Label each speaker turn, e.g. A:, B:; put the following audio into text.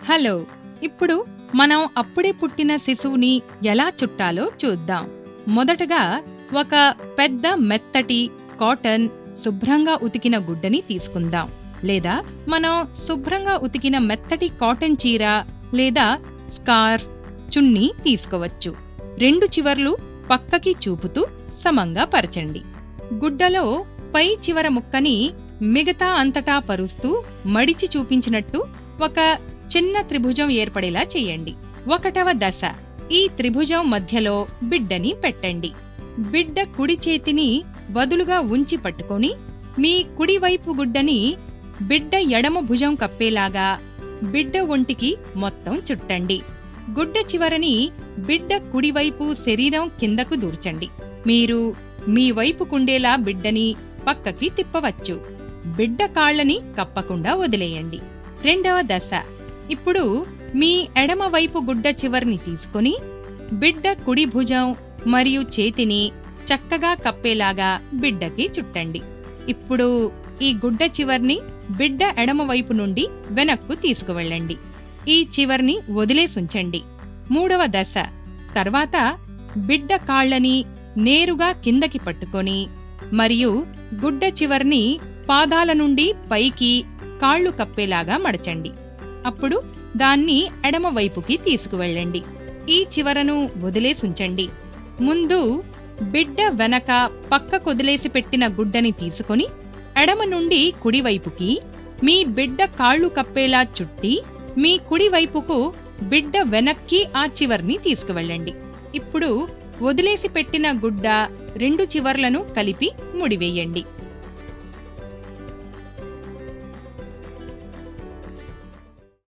A: Hello, ఇప్పుడు మనం అప్పుడే పుట్టిన శిశువుని ఎలా చుట్టాలో చూద్దాం. మొదటగా ఒక పెద్ద మెత్తటి కాటన్ శుభ్రంగా ఉతికిన గుడ్డని తీసుకుందాం. లేదా మనం శుభ్రంగా ఉతికిన మెత్తటి కాటన్ చీర లేదా స్కార్ఫ్, చున్నీ తీసుకోవచ్చు. రెండు చివర్లు పక్కకి చూపుతూ సమంగా పరచండి. గుడ్డలో పై చివర ముక్కని మిగతా అంతటా పరుస్తూ మడిచి చూపించినట్టు ఒక చిన్న త్రిభుజం ఏర్పడేలా చెయ్యండి. 1వ దశ, ఈ త్రిభుజం మధ్యలో బిడ్డని పెట్టండి. బిడ్డ కుడి చేతిని వదులుగా ఉంచి పట్టుకొని మీ కుడివైపు గుడ్డని బిడ్డ ఎడమ భుజం కప్పేలాగా బిడ్డ ఒంటికి మొత్తం చుట్టండి. గుడ్డ చివరని బిడ్డ కుడివైపు శరీరం కిందకు దూర్చండి. మీరు మీ వైపుకుండేలా బిడ్డని పక్కకి తిప్పవచ్చు. బిడ్డ కాళ్లని కప్పకుండా వదిలేయండి. 2వ దశ, ఇప్పుడు మీ ఎడమవైపు గుడ్డ చివర్ని తీసుకుని బిడ్డ కుడి భుజం మరియు చేతిని చక్కగా కప్పేలాగా బిడ్డకి చుట్టండి. ఇప్పుడు ఈ గుడ్డ చివర్ని బిడ్డ ఎడమవైపు నుండి వెనక్కు తీసుకువెళ్ళండి. ఈ చివర్ని వదిలేసుంచండి. 3వ దశ, తర్వాత బిడ్డ కాళ్లని నేరుగా కిందకి పట్టుకొని మరియు గుడ్డ చివర్ని పాదాల నుండి పైకి కాళ్లు కప్పేలాగా మడచండి. అప్పుడు దాన్ని ఎడమవైపుకి తీసుకువెళ్ళండి. ఈ చివరను వదిలేసుంచండి. ముందు బిడ్డ వెనక పక్కకొదిలేసి పెట్టిన గుడ్డని తీసుకుని ఎడమ నుండి కుడివైపుకి మీ బిడ్డ కాళ్లు కప్పేలా చుట్టి మీ కుడివైపుకు బిడ్డ వెనక్కి ఆ చివర్ని తీసుకువెళ్ళండి. ఇప్పుడు వదిలేసి పెట్టిన గుడ్డ రెండు చివర్లను కలిపి ముడివేయండి.